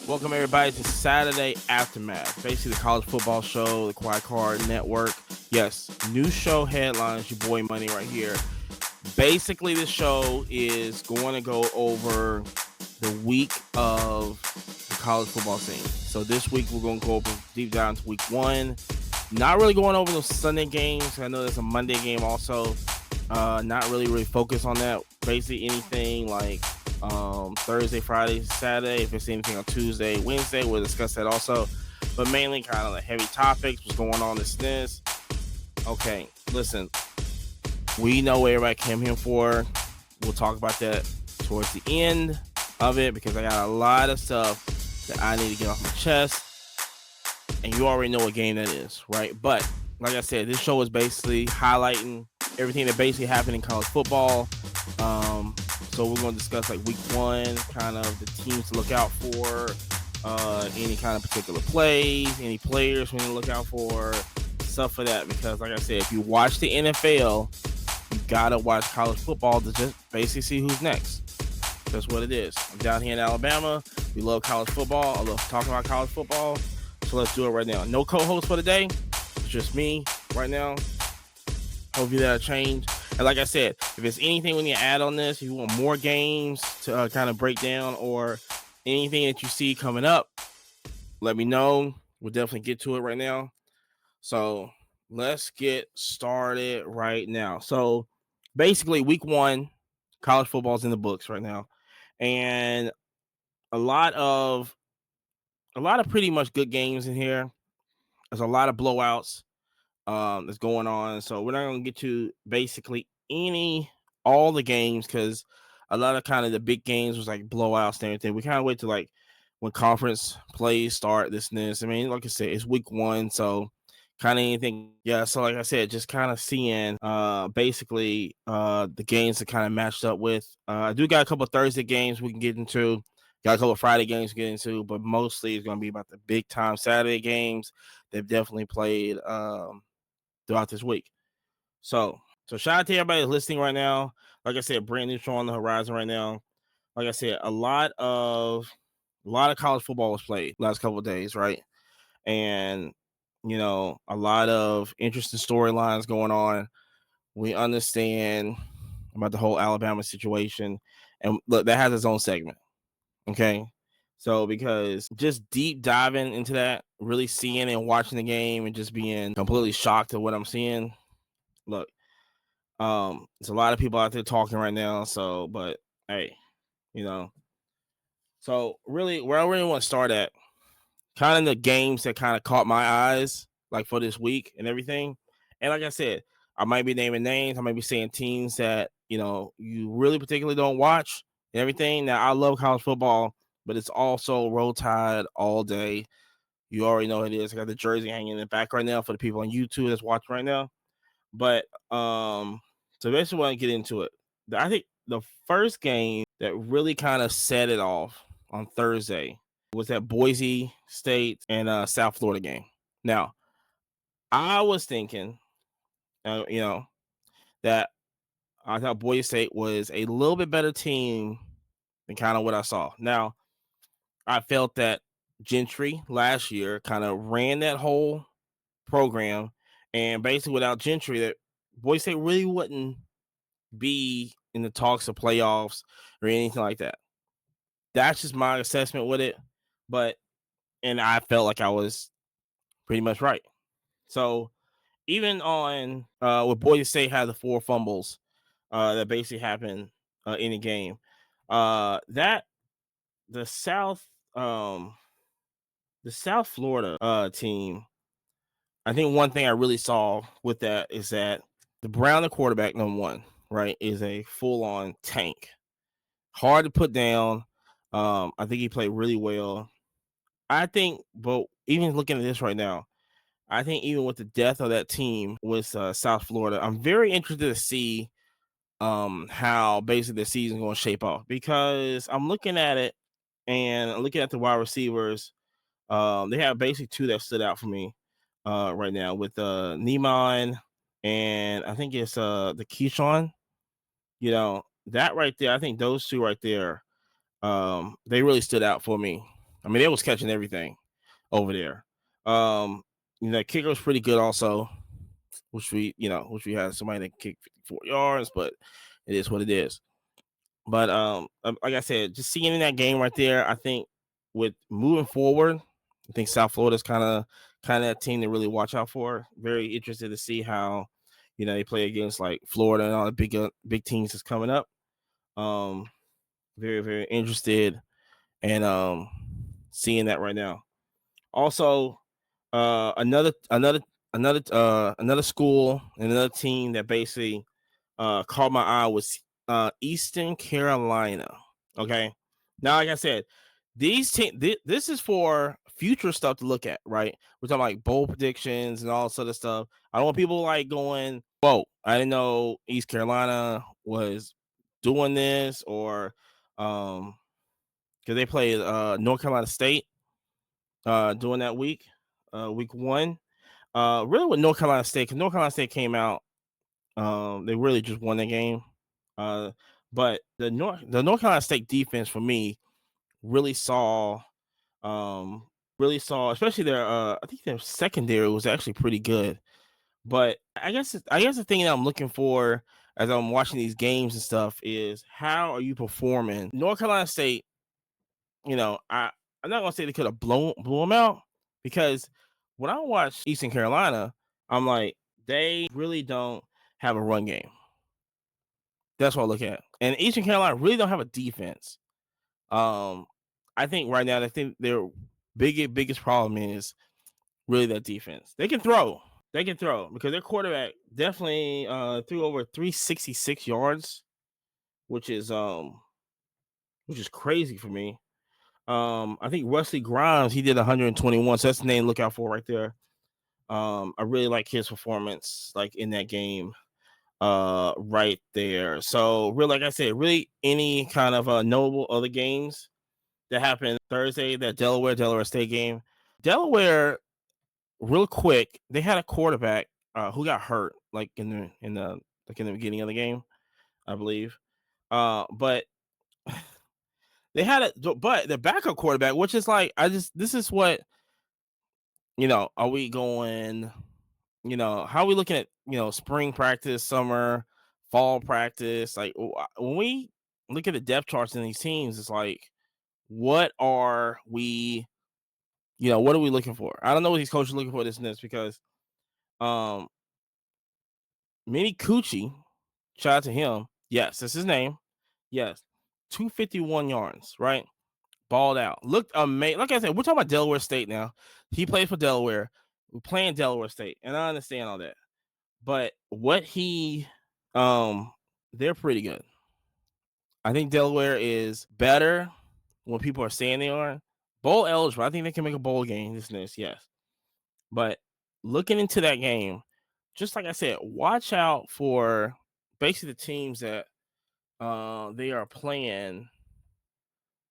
Welcome everybody to Saturday Aftermath, basically the college football show, the Quiet Card Network. Yes, new show headlines, your boy Money right here. Basically, this show is going to go over the week of the college football scene. So this week we're going to go over deep down to week one. Not really going over those Sunday games. I know there's a Monday game also. Not really focused on that. Basically anything like Thursday, Friday, Saturday. If it's anything on Tuesday, Wednesday, we'll discuss that also. But mainly kind of the heavy topics, what's going on this. Okay, listen, we know what everybody came here for. We'll talk about that towards the end of it because I got a lot of stuff that I need to get off my chest. And you already know what game that is, right? But like I said, this show is basically highlighting everything that basically happened in college football. So we're going to discuss like week one, kind of the teams to look out for, any kind of particular plays, any players we need to look out for, stuff for that. Because like I said, if you watch the NFL, you got to watch college football to just basically see who's next. That's what it is. I'm down here in Alabama. We love college football. I love talking about college football. So let's do it right now. No co-host for the day. It's just me right now. Hopefully that'll change. And like I said, if there's anything we need to add on this, if you want more games to kind of break down or anything that you see coming up, let me know. We'll definitely get to it right now. So let's get started right now. So basically week one, college football's in the books right now. And a lot of pretty much good games in here. There's a lot of blowouts that's going on. So we're not going to get to basically all the games because a lot of kind of the big games was like blowouts and everything. We kind of wait to like when conference plays start this and this. I mean, like I said, it's week one, so kind of anything. Yeah, so like I said, just kind of seeing basically the games that kind of matched up with. I do got a couple of Thursday games we can get into. Got a couple of Friday games to get into, but mostly it's going to be about the big time Saturday games. They've definitely played throughout this week. So shout out to everybody that's listening right now. Like I said, brand new show on the horizon right now. Like I said, a lot of college football was played last couple of days, right? And a lot of interesting storylines going on. We understand about the whole Alabama situation, and look, that has its own segment. Okay. So because just deep diving into that, really seeing and watching the game and just being completely shocked at what I'm seeing. Look, there's a lot of people out there talking right now. So, but hey, so really where I really want to start at, kind of the games that kind of caught my eyes, like for this week and everything. And like I said, I might be naming names. I might be saying teams that, you really particularly don't watch and everything. Now, I love college football, but it's also Roll Tide all day. You already know what it is. I got the jersey hanging in the back right now for the people on YouTube that's watching right now. But so basically, want to get into it. I think the first game that really kind of set it off on Thursday was that Boise State and South Florida game. Now, I was thinking, that I thought Boise State was a little bit better team than kind of what I saw. Now, I felt that Gentry last year kind of ran that whole program, and basically without Gentry, that Boise State really wouldn't be in the talks of playoffs or anything like that. That's just my assessment with it. And I felt like I was pretty much right. So even on with Boise State had the 4 fumbles that basically happened in the game. That the South Florida team, I think one thing I really saw with that is that the Brown, the quarterback, number one, right, is a full-on tank. Hard to put down. I think he played really well. I think, but even looking at this right now, I think even with the death of that team with South Florida, I'm very interested to see how basically the season's going to shape up because I'm looking at it and looking at the wide receivers. They have basically 2 that stood out for me right now with Neiman and I think it's the Keyshawn. That right there, I think those 2 right there, they really stood out for me I mean, they was catching everything over there. Kicker was pretty good also, which we had somebody that kicked 54 yards, but it is what it is. But like I said, just seeing in that game right there, I think with moving forward, I think South Florida's kind of that team to really watch out for. Very interested to see how they play against like Florida and all the big teams that's coming up. Very very interested and seeing that right now. Also, another school and another team that basically caught my eye was Eastern Carolina. Okay, now like I said, this is for future stuff to look at, right? We're talking like bowl predictions and all this other stuff. I don't want people like going, "Whoa, I didn't know East Carolina was doing this," or because they played North Carolina State during that week 1. Really with North Carolina State, because North Carolina State came out, they really just won the game. But the North Carolina State defense for me really saw, especially their I think their secondary was actually pretty good. But I guess the thing that I'm looking for as I'm watching these games and stuff is how are you performing? North Carolina State, I'm not gonna say they could have blew them out, because when I watch Eastern Carolina, I'm like, they really don't have a run game. That's what I look at. And Eastern Carolina really don't have a defense. I think right now, I think their biggest problem is really that defense. They can throw. Because their quarterback definitely threw over 366 yards, which is crazy for me. I think Wesley Grimes, he did 121, so that's the name to look out for right there. I really like his performance, like in that game, right there. So, really, like I said, really any kind of notable other games that happened Thursday, that Delaware State game. Delaware, real quick, they had a quarterback who got hurt, like in the beginning of the game, I believe. But they had but the backup quarterback, which is like, this is what, are we going, how are we looking at, spring practice, summer, fall practice? Like, when we look at the depth charts in these teams, it's like, what are we, what are we looking for? I don't know what these coaches are looking for this and this, because Mini Coochie, shout out to him. Yes, that's his name. Yes. 251 yards, right? Balled out. Looked amazing. Like I said, we're talking about Delaware State now. He plays for Delaware. We're playing Delaware State, and I understand all that. But they're pretty good. I think Delaware is better when people are saying they are. Bowl eligible. I think they can make a bowl game. This, yes. But looking into that game, just like I said, watch out for basically the teams that they are playing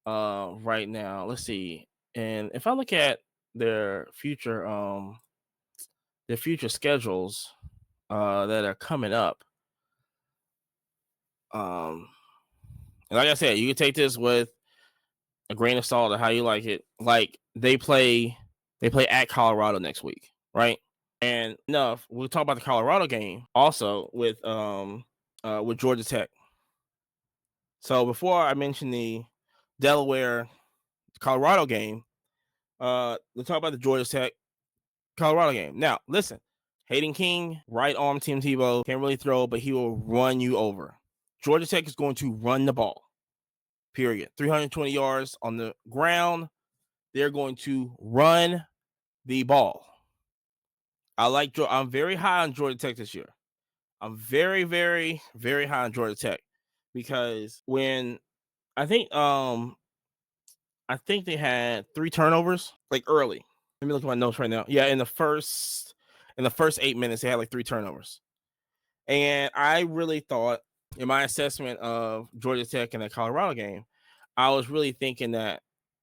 right now. Let's see. And if I look at their future schedules that are coming up, and like I said, you can take this with a grain of salt of how you like it. Like they play at Colorado next week, right? And enough, we'll talk about the Colorado game also with Georgia Tech. So before I mention the Delaware Colorado game, let's talk about the Georgia Tech Colorado game. Now, listen, Hayden King, right arm Tim Tebow, can't really throw, but he will run you over. Georgia Tech is going to run the ball. Period. 320 yards on the ground. They're going to run the ball. I'm very high on Georgia Tech this year. I'm very, very, very high on Georgia Tech, because when I think they had 3 turnovers like early. Let me look at my notes right now. Yeah, in the first 8 minutes, they had like 3 turnovers. And I really thought, in my assessment of Georgia Tech in the Colorado game, I was really thinking that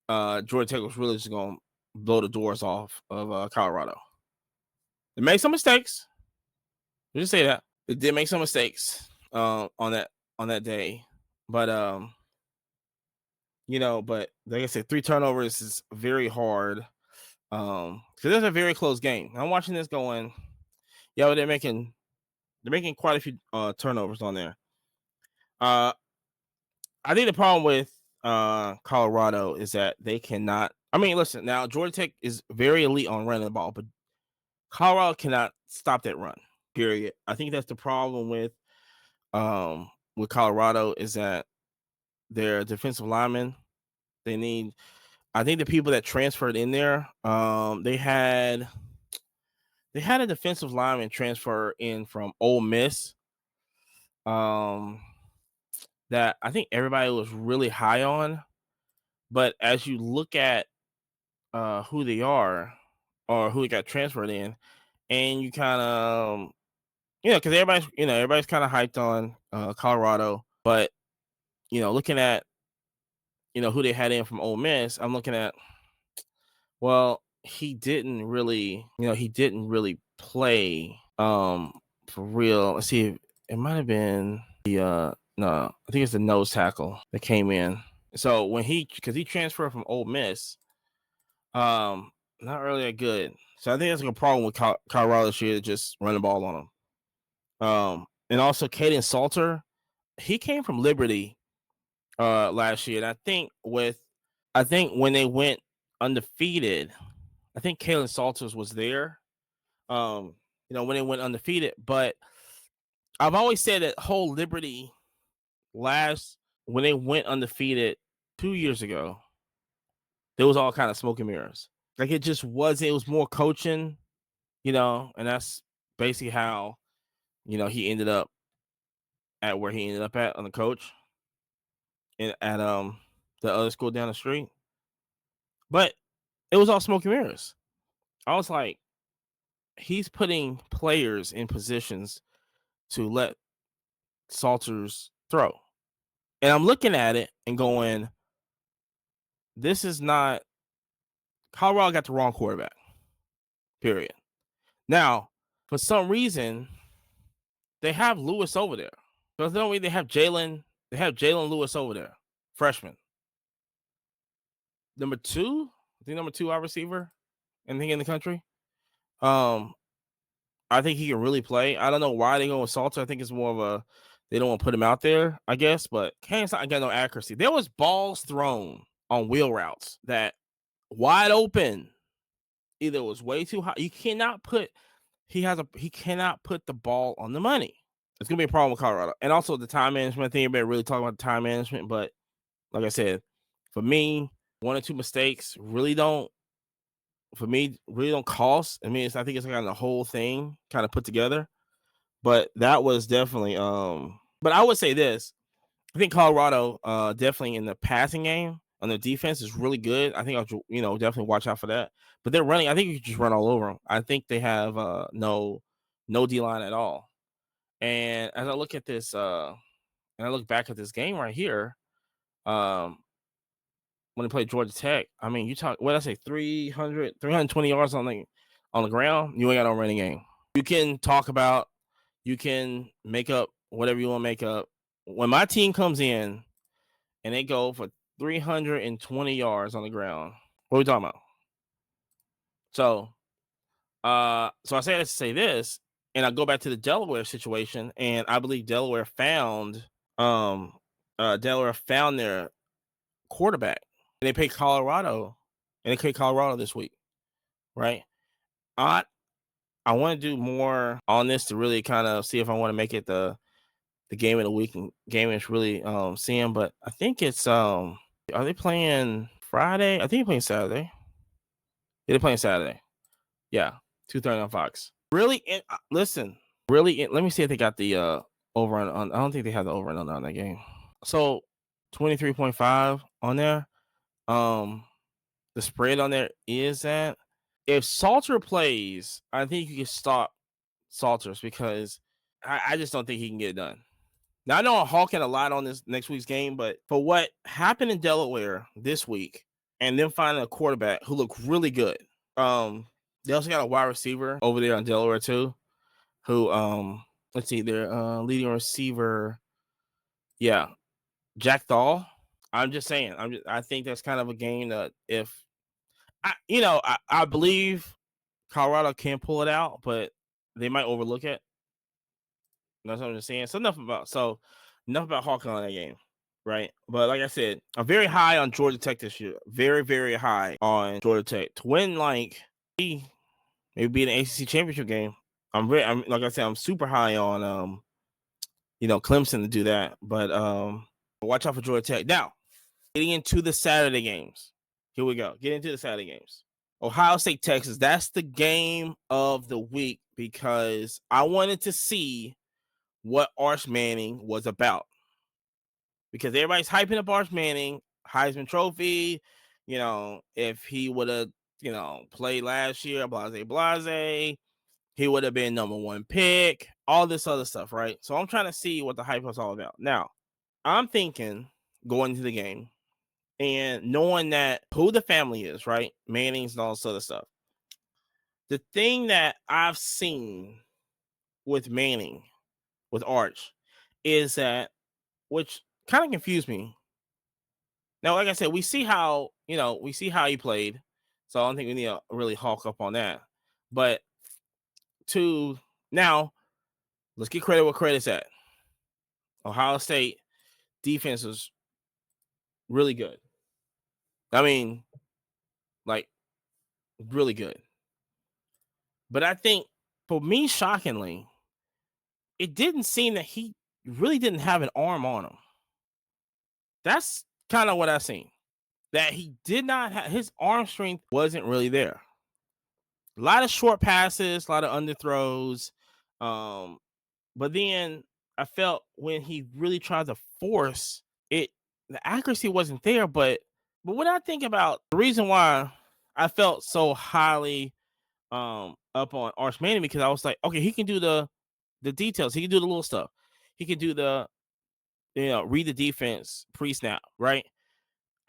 Georgia Tech was really just going to blow the doors off of Colorado. They made some mistakes. Let's just say that. They did make some mistakes on that day. But But like I said, 3 turnovers is very hard. Because it's a very close game. I'm watching this going, they're making quite a few turnovers on there. I think the problem with Colorado is that they cannot. I mean, listen, now Georgia Tech is very elite on running the ball, but Colorado cannot stop that run. Period. I think that's the problem with Colorado is that their defensive linemen. They need. I think the people that transferred in there, they had a defensive lineman transfer in from Ole Miss. Um, that I think everybody was really high on, but as you look at who they are or who got transferred in, and you kind of because everybody's kind of hyped on Colorado, but looking at who they had in from Ole Miss, I'm looking at well, he didn't really play for real. Let's see, it might have been the no, I think it's the nose tackle that came in. So because he transferred from Ole Miss, not really that good. So I think that's like a problem with Colorado this year, to just run the ball on them. And also Caden Salter, he came from Liberty last year, and I think when they went undefeated, I think Caden Salters was there. When they went undefeated, but I've always said that whole Liberty when they went undefeated 2 years ago, there was all kind of smoke and mirrors. Like it was more coaching, and that's basically how, he ended up at where he ended up at on the coach and at the other school down the street. But it was all smoke and mirrors. I was like, he's putting players in positions to let Salters throw. And I'm looking at it and going, this is not Colorado got the wrong quarterback. Period. Now, for some reason, they have Lewis over there. But no way they have Jalen Lewis over there, freshman. Number 2, I think number 2 wide receiver, in the country. I think he can really play. I don't know why they go with Salter. I think it's more of they don't want to put him out there, I guess. But Kane's not got no accuracy. There was balls thrown on wheel routes that wide open. Either it was way too high. You cannot put. He cannot put the ball on the money. It's gonna be a problem with Colorado, and also the time management. I think everybody really talking about the time management, but like I said, for me, 1 or 2 mistakes really don't cost. I mean, I think it's kind of the whole thing kind of put together. But that was definitely but I would say this. I think Colorado definitely in the passing game on the defense is really good. I think I'll definitely watch out for that. But they're running, I think you can just run all over them. I think they have no D-line at all. And as I look at this and I look back at this game right here, when they played Georgia Tech, I mean, you talk what did I say 320 yards on the ground, you ain't got no running game. You can make up whatever you want to make up. When my team comes in and they go for 320 yards on the ground, what are we talking about? So I say that to say this, and I go back to the Delaware situation, and I believe Delaware found their quarterback, and they played Colorado, this week, right? I want to do more on this to really kind of see if I want to make it the game of the week and game is really seeing, but I think it's are they playing Friday? I think they're playing Saturday. Yeah, they're playing Saturday. Yeah, 2:30 on Fox. Really? Listen, really? Let me see if they got the over on. I don't think they have the over and under on that game. So 23.5 on there. The spread on there is that if Salter plays, I think you can stop Salters because I just don't think he can get it done. Now, I know I'm hawking a lot on this next week's game, but for what happened in Delaware this week and then finding a quarterback who looked really good, they also got a wide receiver over there on Delaware too, who, let's see, their leading receiver, yeah, Jack Dahl. I'm just saying. I think that's kind of a game that if I believe Colorado can pull it out, but they might overlook it. That's what I'm just saying. Enough about Hawkeye on that game, right? But like I said, I'm very high on Georgia Tech this year. Very, very high on Georgia Tech to win. Like maybe be an ACC championship game. I'm like I said, I'm super high on Clemson to do that. But watch out for Georgia Tech. Now, getting into the Saturday games. Here we go. Get into the Saturday games. Ohio State, Texas. That's the game of the week because I wanted to see what Arch Manning was about. Because everybody's hyping up Arch Manning, Heisman Trophy. If he would have, played last year, blase, he would have been number one pick, all this other stuff, right? So I'm trying to see what the hype was all about. Now, I'm thinking going into the game and knowing that who the family is, right? Manning's and all this other stuff. The thing that I've seen with Manning, with Arch, is that, which kind of confused me. Now, like I said, we see how he played, so I don't think we need to really hawk up on that. But now, let's get credit where credit's at. Ohio State defense was really good. I mean, like, really good. But I think, for me, shockingly, it didn't seem that he really didn't have an arm on him. That's kind of what I seen. That he did not have, his arm strength wasn't really there. A lot of short passes, a lot of underthrows. But then I felt when he really tried to force it, the accuracy wasn't there. But when I think about the reason why I felt so highly up on Arch Manning, because I was like, okay, he can do the details, he can do the little stuff, he can do the read the defense pre-snap, right?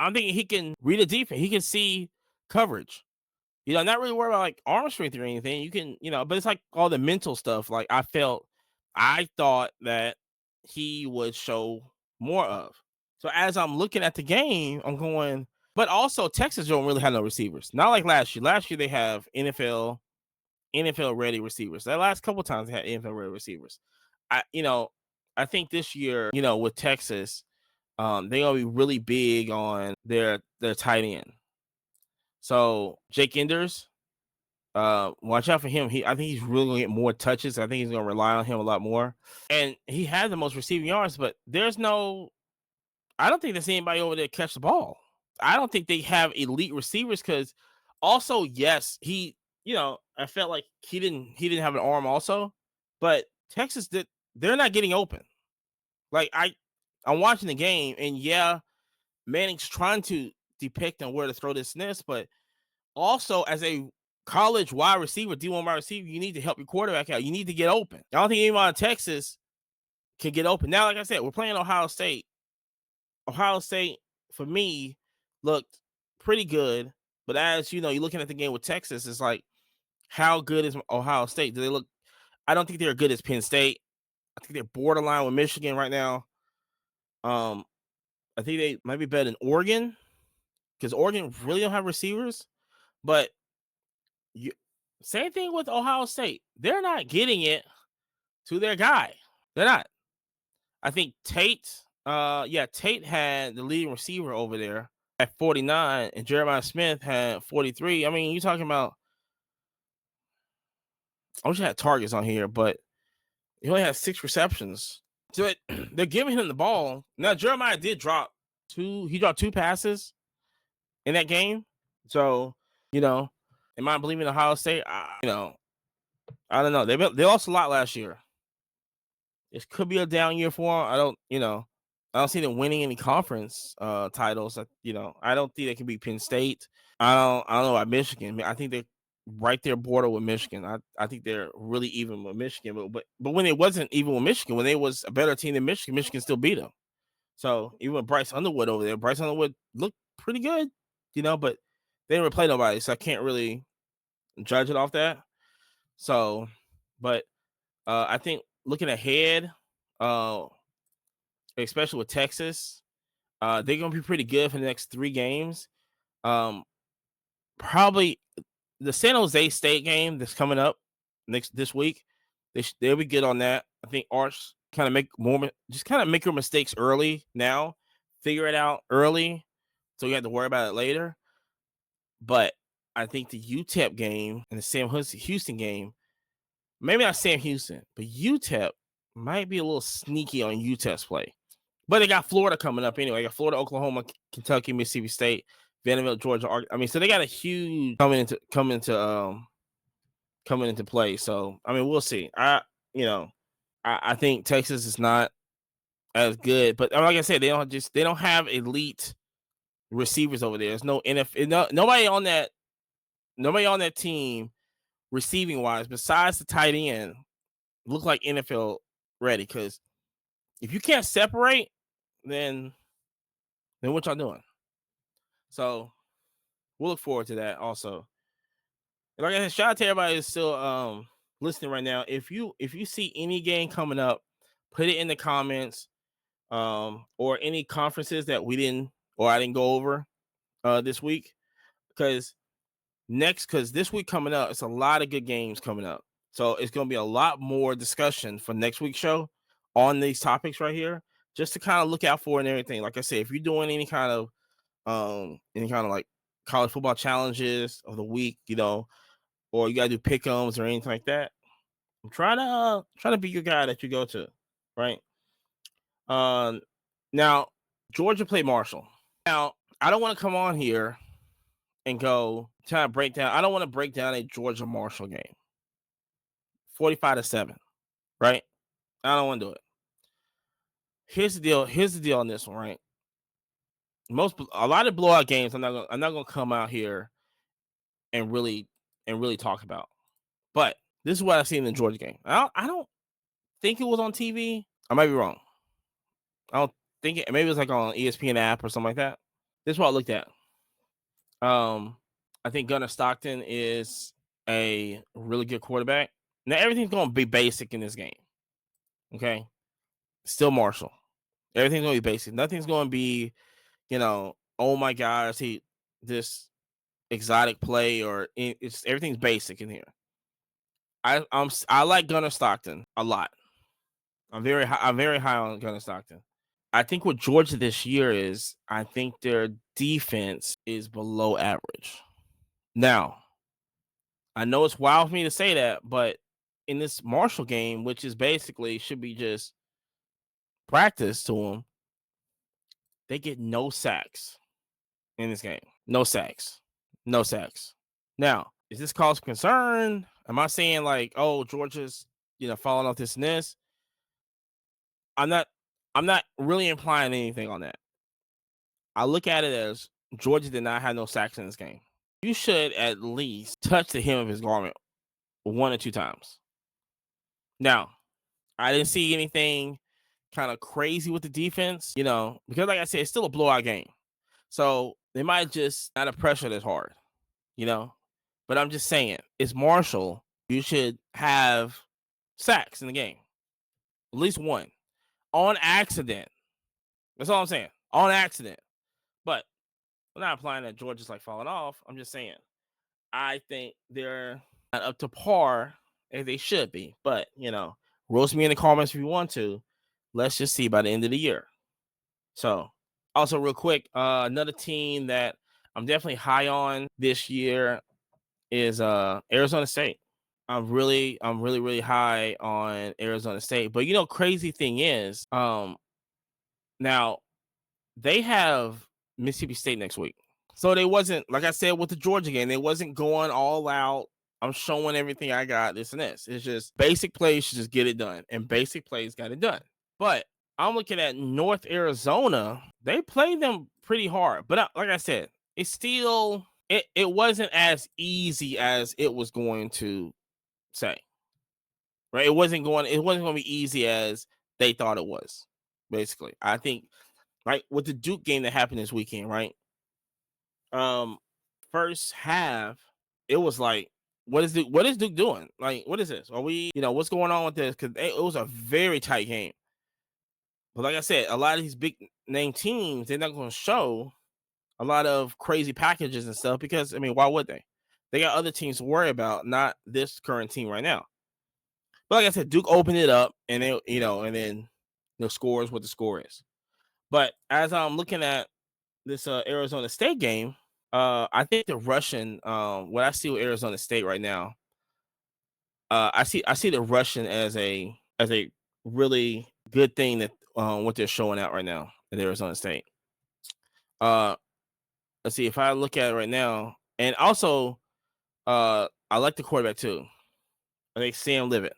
I'm thinking he can read the defense, he can see coverage. Not really worried about like arm strength or anything. You can, but it's like all the mental stuff. Like I thought that he would show more of. So as I'm looking at the game, I'm going, but also Texas don't really have no receivers. Not like last year. Last year they have NFL ready receivers. That last couple times they had NFL ready receivers. I think this year, with Texas, they're gonna be really big on their tight end. So Jake Enders, watch out for him. I think he's really gonna get more touches. I think he's gonna rely on him a lot more. And he has the most receiving yards, but I don't think there's anybody over there to catch the ball. I don't think they have elite receivers because also, yes, I felt like he didn't have an arm also, but Texas they're not getting open. Like I'm watching the game and yeah, Manning's trying to depict on where to throw this nest, but also as a college wide receiver, D1 wide receiver, you need to help your quarterback out. You need to get open. I don't think anyone in Texas can get open. Now, like I said, we're playing Ohio State. Ohio State, for me, looked pretty good. But as you're looking at the game with Texas, it's like, how good is Ohio State? Do they look? I don't think they're good as Penn State. I think they're borderline with Michigan right now. I think they might be better than Oregon because Oregon really don't have receivers. But same thing with Ohio State. They're not getting it to their guy. They're not. I think Tate, Tate had the leading receiver over there at 49, and Jeremiah Smith had 43. I mean, you're talking about, I wish I had targets on here, but he only had 6 receptions. So they're giving him the ball. Now, Jeremiah did drop 2 passes in that game. So, am I believing Ohio State? I don't know. They lost a lot last year. It could be a down year for them. I don't see them winning any conference titles. I don't think they can beat Penn State. I don't know about Michigan. I think they're right there border with Michigan. I think they're really even with Michigan. But when it wasn't even with Michigan, when they was a better team than Michigan, Michigan still beat them. So even with Bryce Underwood over there, Bryce Underwood looked pretty good, but they didn't play nobody, so I can't really judge it off that. So, but I think looking ahead, especially with Texas, They're gonna be pretty good for the next 3 games. Um, Probably the San Jose State game that's coming up this week. They'll be good on that. I think Arch kind of just kind of make your mistakes early now, figure it out early, so you have to worry about it later. But I think the UTEP game and the Sam Houston game, maybe not Sam Houston, but UTEP might be a little sneaky on UTEP's play. But they got Florida coming up anyway. They got Florida, Oklahoma, Kentucky, Mississippi State, Vanderbilt, Georgia. I mean, so they got a huge coming into play. So I mean, we'll see. I think Texas is not as good, but like I said, they don't have elite receivers over there. There's no nobody on that team receiving wise besides the tight end look like NFL ready. Because if you can't separate, then what y'all doing? So we'll look forward to that also. And like I said, shout out to everybody who's still listening right now. If you see any game coming up, put it in the comments, or any conferences that I didn't go over this week. Because this week coming up, it's a lot of good games coming up. So it's gonna be a lot more discussion for next week's show on these topics right here, just to kind of look out for and everything. Like I said, if you're doing any kind of like college football challenges of the week, or you gotta do pick'ems or anything like that, I'm trying to be your guy that you go to, right? Now Georgia played Marshall. Now I don't want to come on here and go try to break down. I don't want to break down a Georgia Marshall game, 45-7, right? I don't want to do it. Here's the deal. Here's the deal on this one, right? A lot of blowout games, I'm not gonna come out here and really talk about. But this is what I've seen in the Georgia game. I don't think it was on TV. I might be wrong. I don't think it. Maybe it was like on ESPN app or something like that. This is what I looked at. I think Gunnar Stockton is a really good quarterback. Now everything's going to be basic in this game. Okay, still Marshall. Everything's going to be basic. Nothing's going to be, oh my gosh, this exotic play it's everything's basic in here. I like Gunnar Stockton a lot. I'm very high on Gunnar Stockton. I think what Georgia this year is, I think their defense is below average. Now, I know it's wild for me to say that, but in this Marshall game, which is basically should be just practice to them, they get no sacks in this game. No sacks. No sacks. Now, is this cause for concern? Am I saying like, oh, Georgia's falling off this and this? I'm not really implying anything on that. I look at it as Georgia did not have no sacks in this game. You should at least touch the hem of his garment 1 or 2 times. Now, I didn't see anything kind of crazy with the defense, because like I said, it's still a blowout game. So they might just not have pressured as hard, But I'm just saying, it's Marshall. You should have sacks in the game. At least one. On accident. That's all I'm saying. On accident. But I'm not implying that Georgia's like falling off. I'm just saying, I think they're not up to par as they should be. But, roast me in the comments if you want to. Let's just see by the end of the year. So, also real quick, another team that I'm definitely high on this year is Arizona State. I'm really high on Arizona State. But crazy thing is, now they have Mississippi State next week. So they wasn't, like I said with the Georgia game, they wasn't going all out. I'm showing everything I got, this and this. It's just basic plays should just get it done. And basic plays got it done. But I'm looking at North Arizona. They played them pretty hard. But like I said, it's still, it wasn't as easy as it was going to say. Right? It wasn't going to be easy as they thought it was, basically. I think, right, with the Duke game that happened this weekend, right? First half, it was like, what is Duke doing? Like, what is this? Are we, what's going on with this? Because it was a very tight game. But like I said, a lot of these big name teams, they're not going to show a lot of crazy packages and stuff because, I mean, why would they? They got other teams to worry about, not this current team right now. But like I said, Duke opened it up, and they, and then the score is what the score is. But as I'm looking at this Arizona State game, I think the Russian, what I see with Arizona State right now, I see the Russian as a really good thing that what they're showing out right now at Arizona State. Uh, let's see if I look at it right now, and also I like the quarterback too. I think Sam Livet,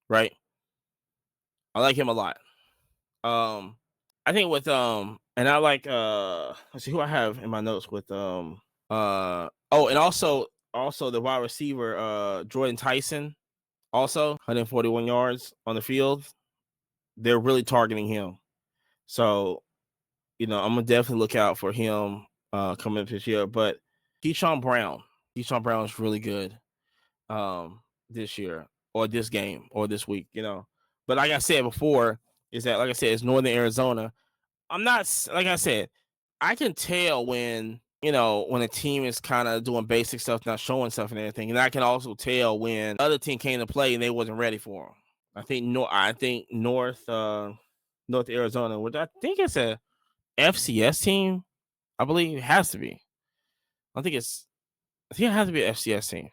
right? I like him a lot. Um, I think with and I like let's see who I have in my notes with oh, and also the wide receiver Jordan Tyson, also 141 yards on the field. They're really targeting him. So, I'm gonna definitely look out for him coming up this year. But Keyshawn Brown, Keyshawn Brown is really good this year or this game or this week, But like I said before, like I said, it's Northern Arizona. I'm not like I said, I can tell when a team is kind of doing basic stuff, not showing stuff and everything, and I can also tell when the other team came to play and they wasn't ready for them. I think North Arizona, which I think it's a FCS team. I believe it has to be. I think it has to be an FCS team.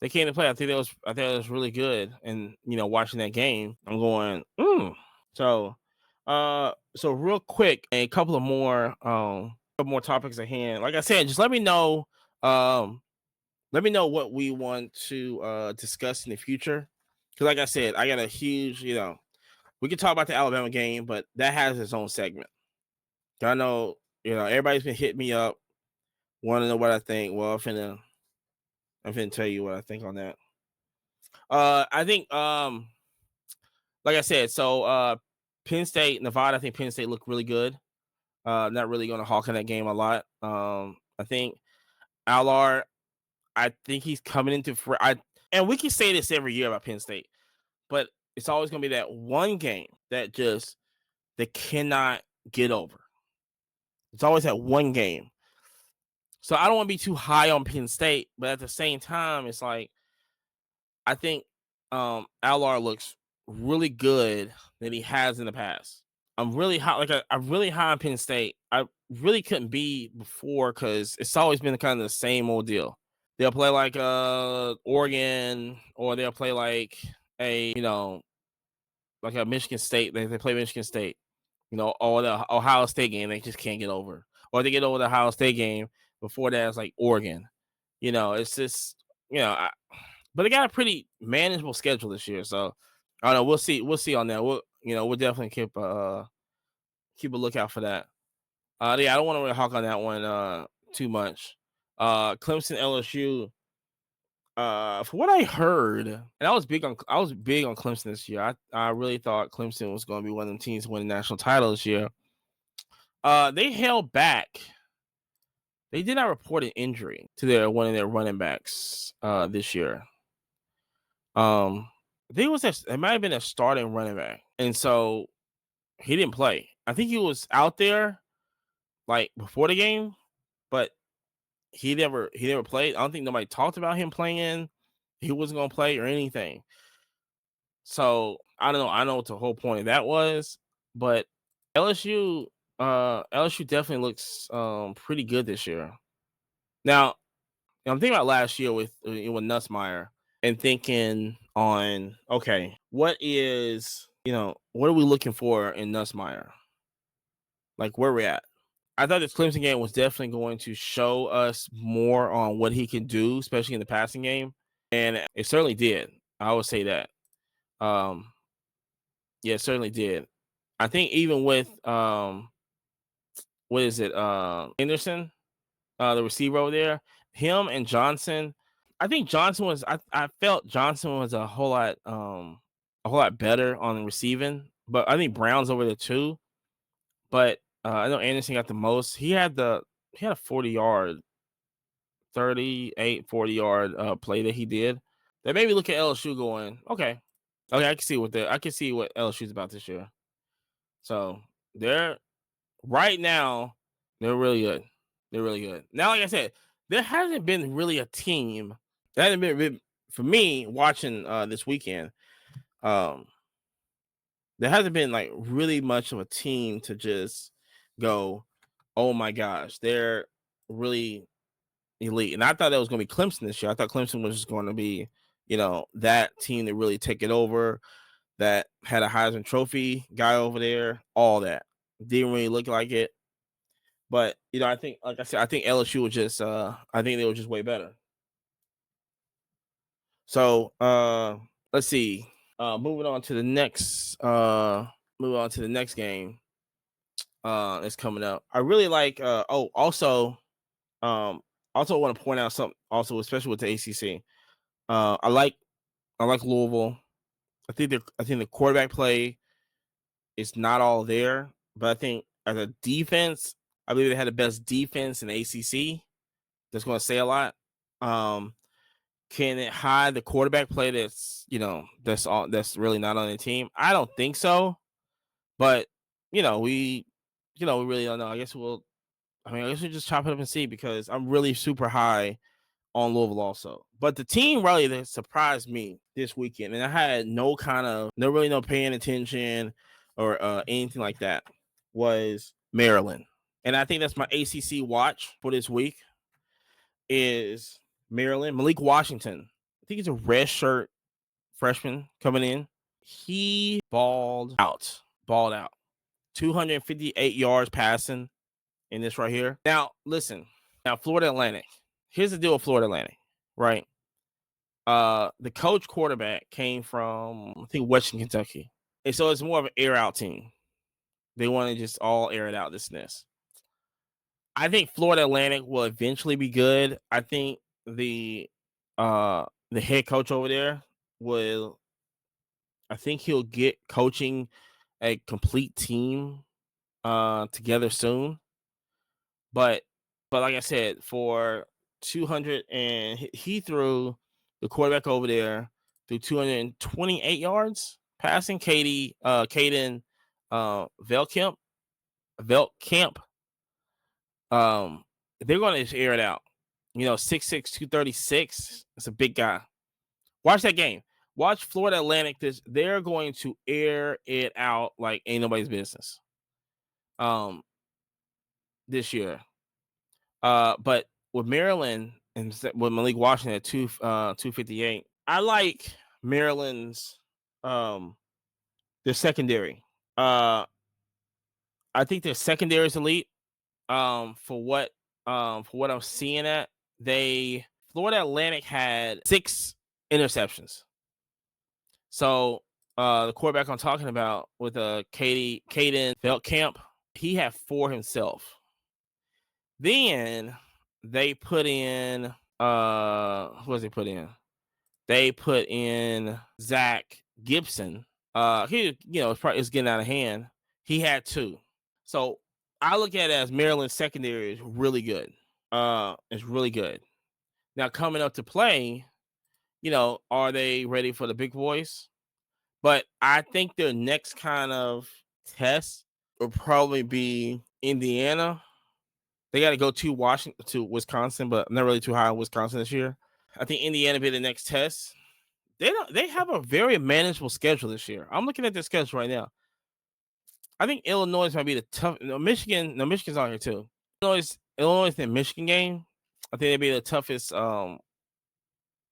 They came to play. I think that was really good. And watching that game, I'm going, So, so real quick, a couple more topics at hand. Like I said, just let me know. Let me know what we want to discuss in the future. Because, like I said, I got a huge, we could talk about the Alabama game, but that has its own segment. I know, everybody's been hitting me up, want to know what I think. Well, I'm finna tell you what I think on that. I think, like I said, so Penn State, Nevada. I think Penn State looked really good. Not really going to hawk in that game a lot. I think Allard. I think he's coming into and we can say this every year about Penn State, but it's always going to be that one game that just they cannot get over. It's always that one game. So I don't want to be too high on Penn State, but at the same time, it's like I think Allard looks really good than he has in the past. I'm really high, I'm really high on Penn State. I really couldn't be before because it's always been kind of the same old deal. They'll play like Oregon, or they'll play like like a Michigan State. They play Michigan State, or the Ohio State game. They just can't get over, or they get over the Ohio State game. Before that, it's like Oregon. It's just but they got a pretty manageable schedule this year. So I don't know. We'll see. We'll see on that. We'll definitely keep a lookout for that. Yeah, I don't want to really hawk on that one too much. Clemson LSU. For what I heard, and I was big on Clemson this year. I really thought Clemson was going to be one of them teams to win the national title this year. They held back. They did not report an injury to one of their running backs this year. I think it might have been a starting running back, and so he didn't play. I think he was out there like before the game, but he never played. I don't think nobody talked about him playing. He wasn't gonna play or anything. So I don't know. I know what the whole point of that was, but LSU definitely looks pretty good this year. Now I'm thinking about last year with Nussmeier and thinking on, okay, what are we looking for in Nussmeier? Like where we're at. I thought this Clemson game was definitely going to show us more on what he can do, especially in the passing game, and it certainly did. I would say that. Um, yeah, it certainly did. I think even with what is it, Anderson, the receiver over there, him and Johnson. I think Johnson was. I felt Johnson was a whole lot better on receiving, but I think Brown's over there too. But I know Anderson got the most. He had a 40-yard, 38, 40-yard play that he did. That made me look at LSU going, okay, I can see what LSU's about this year. So they're right now, they're really good. They're really good. Now, like I said, there hasn't been really a team that hasn't been for me watching this weekend. Um, there hasn't been like really much of a team to just go, oh my gosh, they're really elite. And I thought that was going to be Clemson this year. I thought Clemson was just going to be, that team to really take it over, that had a Heisman Trophy guy over there, all that. Didn't really look like it. But, I think, like I said, I think LSU was just, I think they were just way better. So, let's see. Moving on to the next game that's coming up. I really like, also want to point out something also, especially with the ACC. I like Louisville. I think the quarterback play is not all there, but I think as a defense, I believe they had the best defense in the ACC. That's going to say a lot. Can it hide the quarterback play that's really not on the team? I don't think so, but we really don't know. I guess we'll just chop it up and see, because I'm really super high on Louisville also. But the team really that surprised me this weekend, and I had no paying attention or anything like that, was Maryland. And I think that's my ACC watch for this week is Maryland. Malik Washington. I think he's a red shirt freshman coming in. He balled out. 258 yards passing in this right here. Now, listen. Now, Florida Atlantic. Here's the deal with Florida Atlantic, right? The coach quarterback came from, I think, Western Kentucky. And so it's more of an air out team. They want to just all air it out, this and this. I think Florida Atlantic will eventually be good. I think the head coach over there I think he'll get coaching a complete team together soon. But like I said, for 200, and he threw the quarterback over there through 228 yards passing. Caden Velkamp. They're going to just air it out. 6'6", 236. It's a big guy. Watch that game. Watch Florida Atlantic. They're going to air it out like ain't nobody's business. This year. But with Maryland and with Malik Washington at 258, I like Maryland's their secondary. I think their secondary is elite. For what I'm seeing Florida Atlantic had 6 interceptions. So the quarterback I'm talking about with Caden Velkamp, he had 4 himself. Then they put in who was they put in? They put in Zach Gibson. It's getting out of hand. He had 2. So I look at it as Maryland's secondary is really good. It's really good. Now coming up to play, are they ready for the big boys? But I think their next kind of test will probably be Indiana. They got to go to Wisconsin, but I'm not really too high on Wisconsin this year. I think Indiana be the next test. They have a very manageable schedule this year. I'm looking at their schedule right now. I think Illinois might be the tough. Michigan's on here too. Illinois the Michigan game. I think they'd be the toughest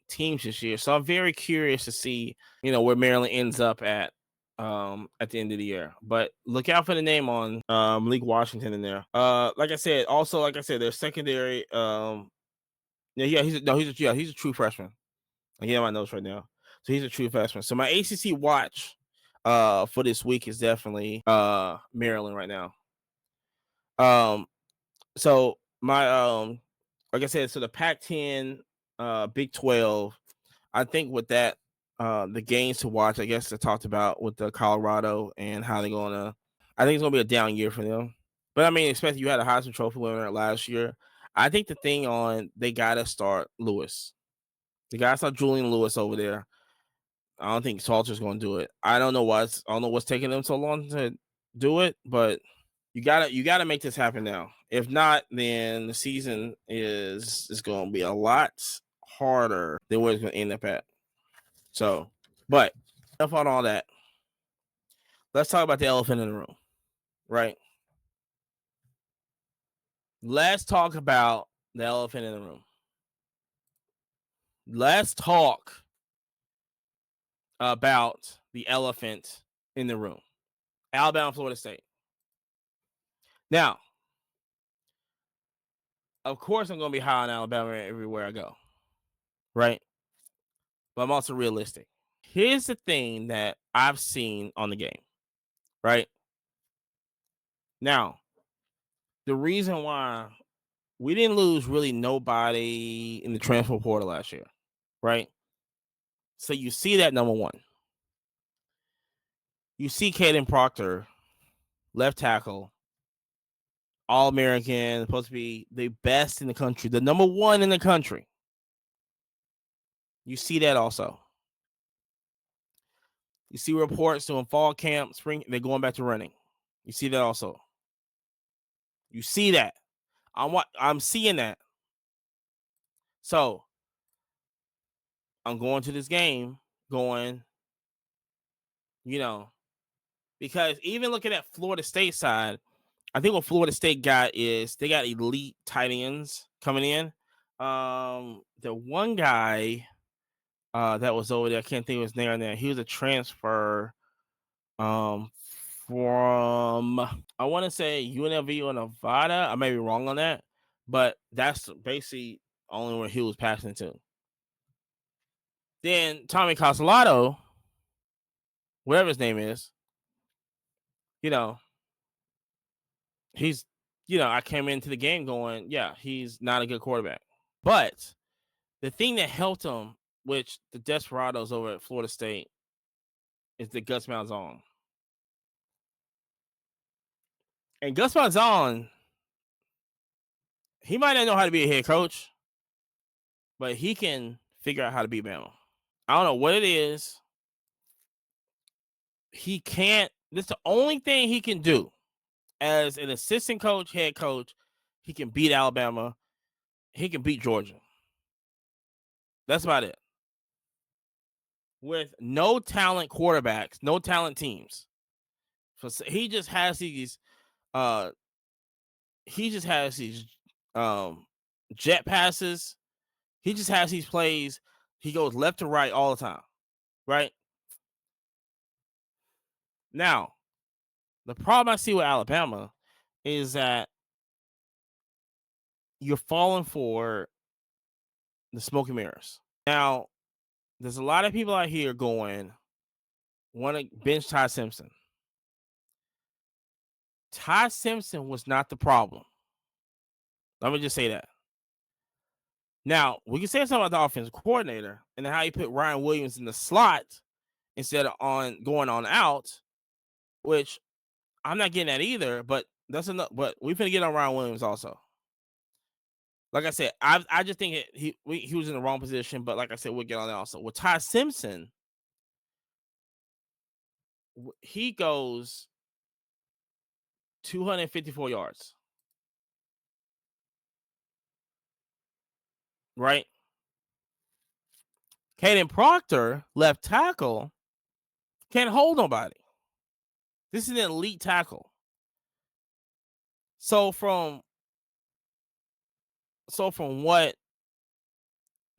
teams this year. So I'm very curious to see, where Maryland ends up at the end of the year. But look out for the name on Malik Washington in there. Like I said, their secondary. He's a true freshman. I get my notes right now. So he's a true freshman. So my ACC watch for this week is definitely Maryland right now. So my like I said, so the Pac-10, Big 12, I think with that, the games to watch, I guess I talked about with the Colorado and how they're gonna. I think it's gonna be a down year for them. But I mean, especially you had a Heisman Trophy winner last year. I think the thing they gotta start Lewis. They gotta start Julian Lewis over there. I don't think Salter's gonna do it. I don't know what's taking them so long to do it, but you gotta make this happen now. If not, then the season is going to be a lot harder than where it's going to end up at. So, but enough on all that. Let's talk about the elephant in the room, right? Let's talk about the elephant in the room. Let's talk about the elephant in the room. Alabama, Florida State. Now, of course, I'm going to be high on Alabama everywhere I go, right? But I'm also realistic. Here's the thing that I've seen on the game, right? Now, the reason why we didn't lose really nobody in the transfer portal last year, right? So you see that, number one. You see Caden Proctor, left tackle, All-American, supposed to be the best in the country, the number one in the country. You see that also. You see reports doing fall camp, spring, they're going back to running. You see that also. You see that. I'm seeing that. So I'm going to this game going, because even looking at Florida State side, I think what Florida State got is they got elite tight ends coming in. The one guy that was over there, I can't think of his name right now. He was a transfer from, I want to say, UNLV or Nevada. I may be wrong on that, but that's basically only where he was passing to. Then Tommy Castellato, whatever his name is, he's, I came into the game going, yeah, he's not a good quarterback. But the thing that helped him, which the Desperados over at Florida State, is the Gus Malzahn. And Gus Malzahn, he might not know how to be a head coach, but he can figure out how to beat Bama. I don't know what it is. He can't. This is the only thing he can do as an assistant coach, head coach. He can beat Alabama. He can beat Georgia. That's about it. With no talent quarterbacks, no talent teams. So he just has these jet passes. He just has these plays. He goes left to right all the time. Right? Now, the problem I see with Alabama is that you're falling for the smoke and mirrors. Now, there's a lot of people out here going, want to bench Ty Simpson. Ty Simpson was not the problem. Let me just say that. Now, we can say something about the offensive coordinator and how you put Ryan Williams in the slot instead of going on out, which I'm not getting at either, but that's enough. But we're going to get on Ryan Williams also. Like I said, I just think he was in the wrong position, but like I said, we'll get on that also. With Ty Simpson, he goes 254 yards. Right? Caden Proctor, left tackle, can't hold nobody. This is an elite tackle. So from what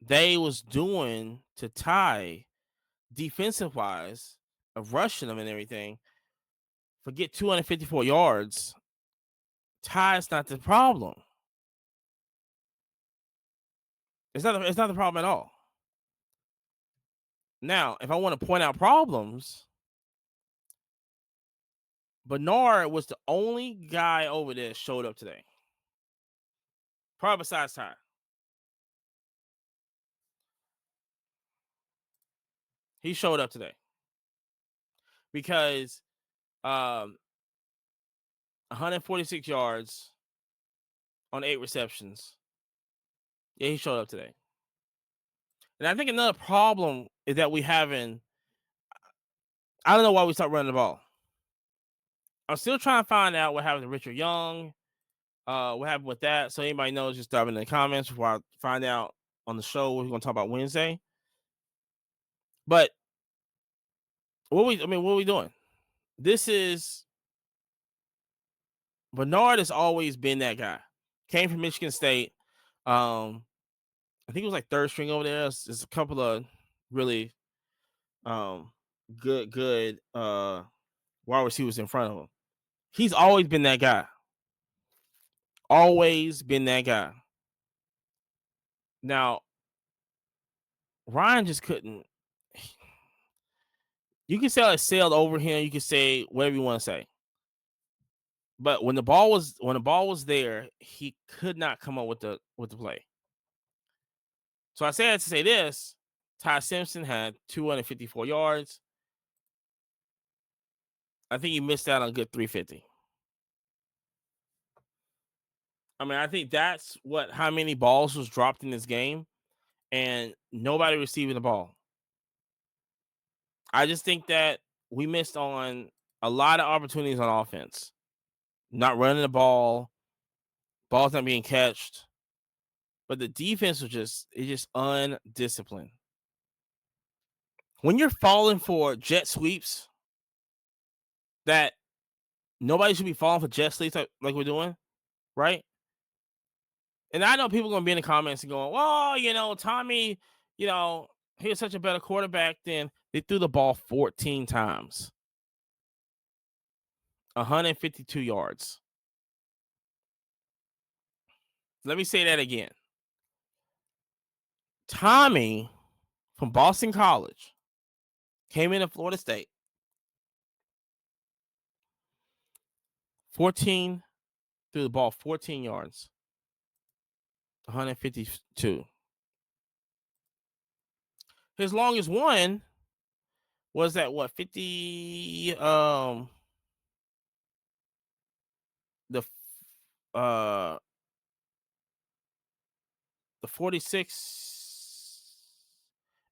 they was doing to Ty defensive wise of rushing them and everything, forget 254 yards. Ty's not the problem. It's not the problem at all. Now, if I want to point out problems, Bernard was the only guy over there that showed up today. Probably besides Ty. He showed up today. Because 146 yards on 8 receptions. Yeah, he showed up today. And I think another problem is that I don't know why we stopped running the ball. I'm still trying to find out what happened to Richard Young. What happened with that? So anybody knows, just drop in the comments before I find out on the show what we're gonna talk about Wednesday. But what are we doing? This is Bernard has always been that guy. Came from Michigan State. I think it was like third string over there. There's a couple of really um good wide receivers in front of him. He's always been that guy. Always been that guy. Now, Ryan just couldn't. You can say it sailed over him. You can say whatever you want to say. But when the ball was there, he could not come up with the play. So I say that to say this: Ty Simpson had 254 yards. I think he missed out on a good 350. I mean, I think that's how many balls was dropped in this game, and nobody receiving the ball. I just think that we missed on a lot of opportunities on offense. Not running the ball, balls not being catched, but the defense was just undisciplined. When you're falling for jet sweeps, that nobody should be falling for jet sweeps like we're doing, right? And I know people are gonna be in the comments and going, "Well, Tommy, he was such a better quarterback than they threw the ball 14 times, 152 yards." Let me say that again. Tommy from Boston College came into Florida State, 14 threw the ball 14 yards, 152. His longest one was at what 50 the uh the 46,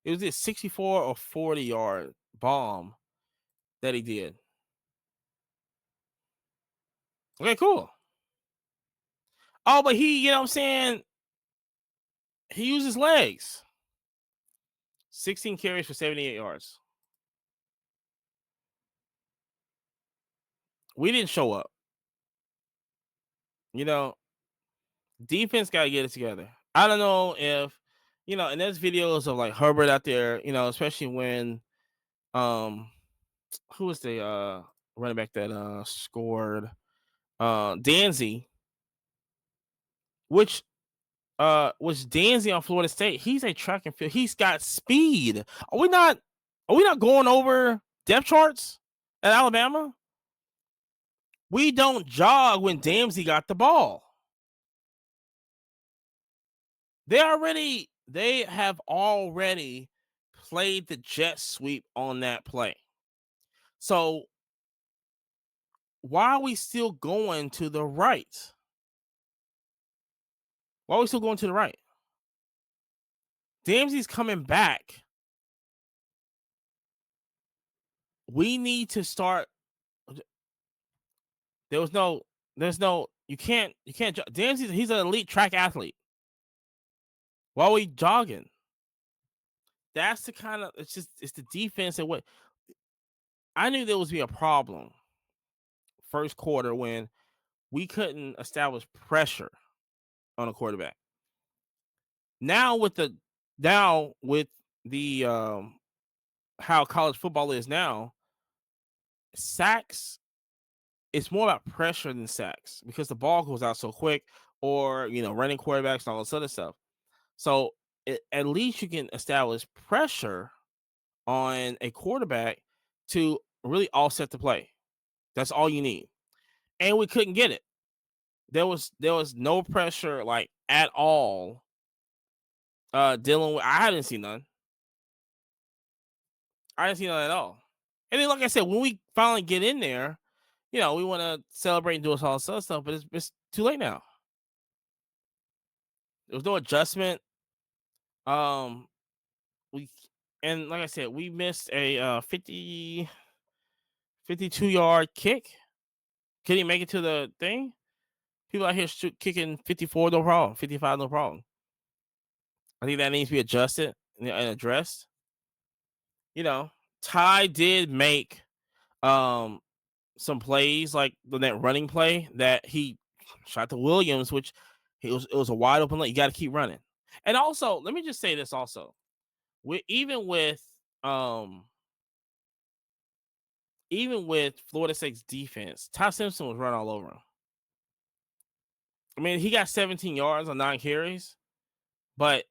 it was this 64 or 40-yard bomb that he did. Okay, cool. Oh, but he, what I'm saying, he used his legs. 16 carries for 78 yards. We didn't show up. Defense got to get it together. I don't know if, and there's videos of like Herbert out there, especially when, who was the running back that scored? Danzy, which was Danzy on Florida State. He's a track and field. He's got speed. Are we not going over depth charts at Alabama? We don't jog when Danzy got the ball. They have already played the jet sweep on that play. So why are we still going to the right? Why are we still going to the right? Danzy's coming back. We need to start. There's no, you can't, Danzy's, he's an elite track athlete. Why are we jogging? That's the kind of, it's the defense and what I knew there was be a problem first quarter when we couldn't establish pressure on a quarterback. Now with the how college football is now, sacks, it's more about pressure than sacks because the ball goes out so quick, or running quarterbacks and all this other stuff. So at least you can establish pressure on a quarterback to really offset the play. That's all you need. And we couldn't get it. There was no pressure like at all. Dealing with, I didn't see none. I didn't see none at all. And then, like I said, when we finally get in there, we want to celebrate and do all this other stuff, but it's too late now. There was no adjustment. And like I said, we missed a 52-yard kick Can he make it to the thing? People out here kicking 54, no problem. 55, no problem. I think that needs to be adjusted and addressed. You know, Ty did make um some plays like that running play that he shot to Williams, which it was a wide open lane. You got to keep running. And also, let me just say this also. Even with um even with Florida State's defense, Ty Simpson was running all over him. I mean, he got 17 yards on 9 carries, but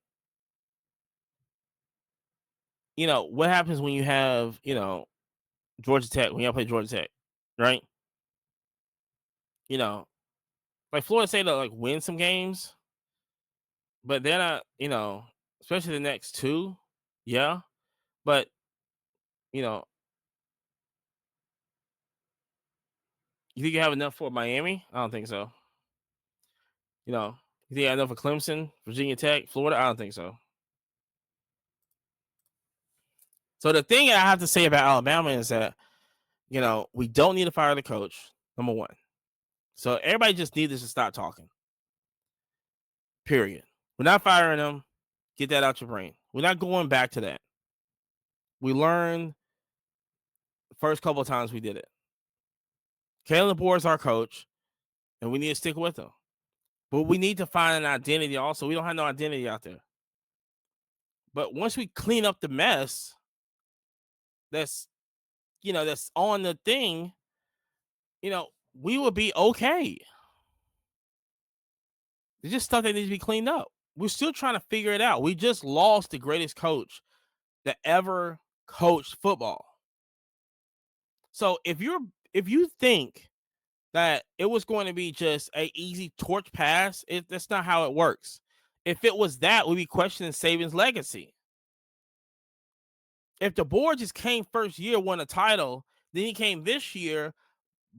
what happens when you have, Georgia Tech, when you play Georgia Tech, right? You know, like Florida State to like win some games, but they're not, especially the next two. Yeah. But, you know, you think you have enough for Miami? I don't think so. You think you have enough for Clemson, Virginia Tech, Florida? I don't think so. So the thing I have to say about Alabama is that, we don't need to fire the coach, number one. So everybody just needs to stop talking. Period. We're not firing them. Get that out your brain. We're not going back to that. We learned the first couple of times we did it. Kalen DeBoer is our coach, and we need to stick with him. But we need to find an identity also. We don't have no identity out there. But once we clean up the mess that's on the thing, we will be okay. It's just stuff that needs to be cleaned up. We're still trying to figure it out. We just lost the greatest coach that ever coached football. So if you think that it was going to be just a easy torch pass, that's not how it works. If it was that, we'd be questioning Saban's legacy. If the board just came first year, won a title, then he came this year,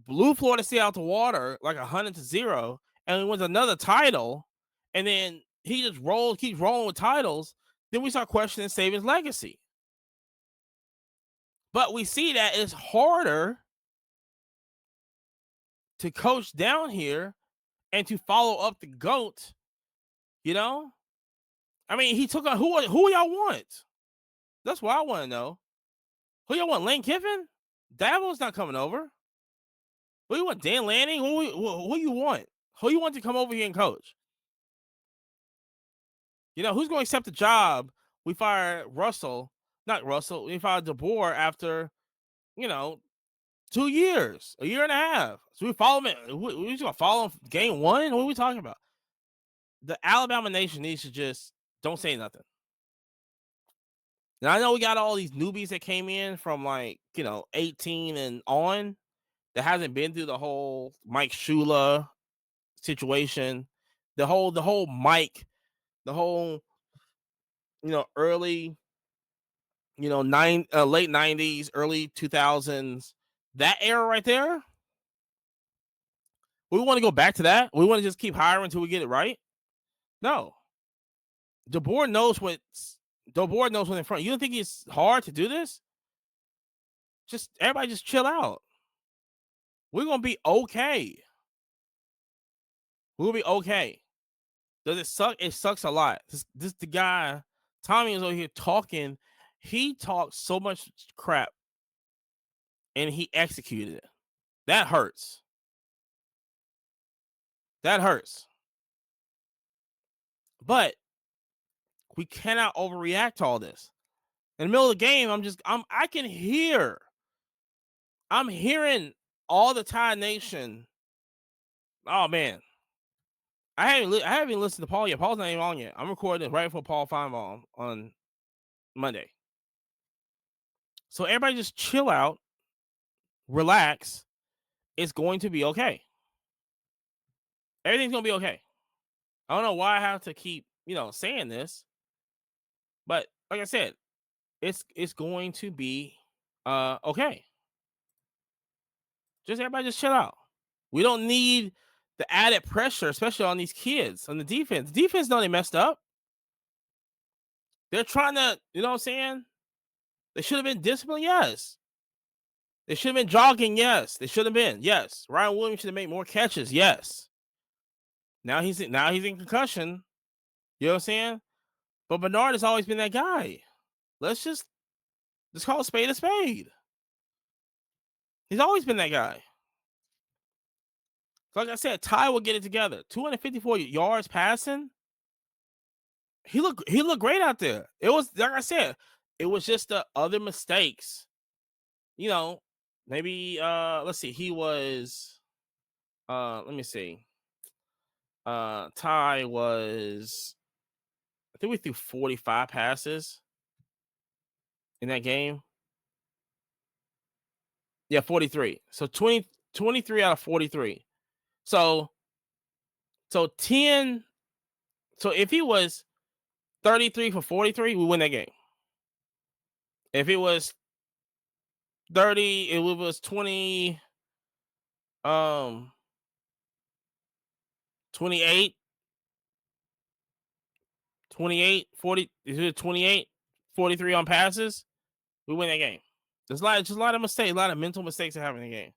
blew Florida State out the water like 100-0, and he wins another title, and then he just keeps rolling with titles, then we start questioning Saban's legacy. But we see that it's harder to coach down here and to follow up the GOAT, I mean, he took on who y'all want? That's what I want to know. Who y'all want? Lane Kiffin? Dabo's not coming over. Who you want? Dan Lanning? Who you want? Who you want to come over here and coach? Who's going to accept the job? We fire Russell, not Russell. We fired DeBoer after, 2 years, a year and a half. So we follow him. We just going to follow him game one? What are we talking about? The Alabama nation needs to just don't say nothing. Now, I know we got all these newbies that came in from 18 and on that hasn't been through the whole Mike Shula situation, the whole Mike, the whole, early, late 90s, early 2000s, that era right there. We want to go back to that. We want to just keep hiring until we get it right. No. The board knows what's in front. You don't think it's hard to do this? Just everybody just chill out. We're gonna be okay. We'll be okay. Does it suck? It sucks a lot. This the guy, Tommy, is over here talking. He talked so much crap and he executed it. That hurts. That hurts. But we cannot overreact to all this. In the middle of the game, I'm hearing all the Tide Nation. Oh man. I haven't listened to Paul yet. Paul's not even on yet. I'm recording this right before Paul Feinbaum on Monday. So everybody just chill out, relax. It's going to be okay. Everything's going to be okay. I don't know why I have to keep, saying this. But like I said, it's going to be okay. Everybody just chill out. We don't need the added pressure, especially on these kids on the defense. The defense know they messed up. They're trying to, you know what I'm saying? They should have been disciplined, yes. They should have been jogging. Yes, they should have been. Yes, Ryan Williams should have made more catches. Yes. Now he's in concussion. You know what I'm saying? But Bernard has always been that guy. Let's call a spade a spade. He's always been that guy. Like I said, Ty will get it together. 254 yards passing. He looked great out there. It was like I said, it was just the other mistakes. You know, maybe let's see. He was let me see. Ty was, I think we threw 45 passes in that game. Yeah, 43. So 23 out of 43. So 10. So if he was 33 for 43, we win that game. If it was 30, it was 20, 28, 28, 40, is it 28, 43 on passes, we win that game. There's just a lot of mistakes, a lot of mental mistakes that happen in the game.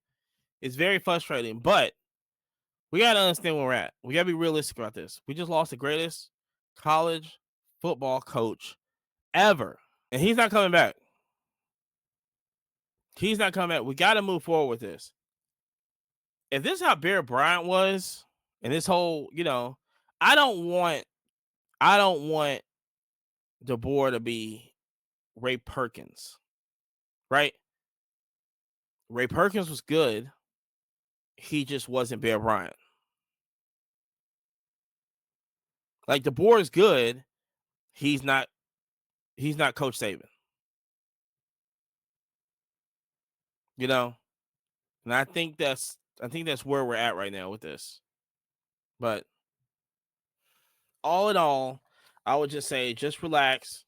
It's very frustrating, but we got to understand where we're at. We got to be realistic about this. We just lost the greatest college football coach ever, and he's not coming back. He's not coming back. We got to move forward with this. If this is how Bear Bryant was, and this whole, I don't want DeBoer to be Ray Perkins, right? Ray Perkins was good. He just wasn't Bear Bryant. Like DeBoer is good. He's not Coach Saban. And I think that's where we're at right now with this. But all in all, I would just say just relax.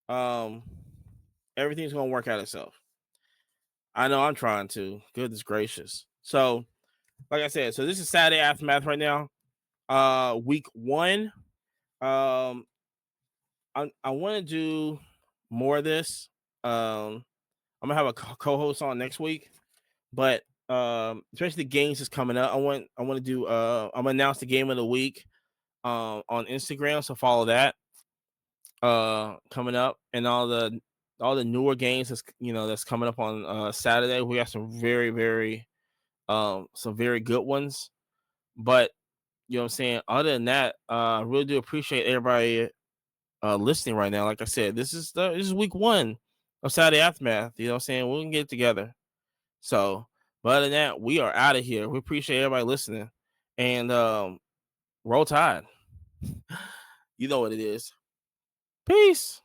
Everything's gonna work out itself. I know I'm trying to. Goodness gracious. So, like I said, so this is Saturday Aftermath right now. Week 1. I want to do more of this. I'm gonna have a co-host on next week, but especially the games is coming up. I want to do. I'm gonna announce the game of the week on Instagram, so follow that. Coming up, and all the newer games that's coming up on Saturday. We got some very some very good ones, but you know what I'm saying. Other than that, I really do appreciate everybody listening right now. Like I said, this is week 1 of Saturday Aftermath. You know what I'm saying? We can get it together. So, but other than that, we are out of here. We appreciate everybody listening, and roll Tide. You know what it is. Peace.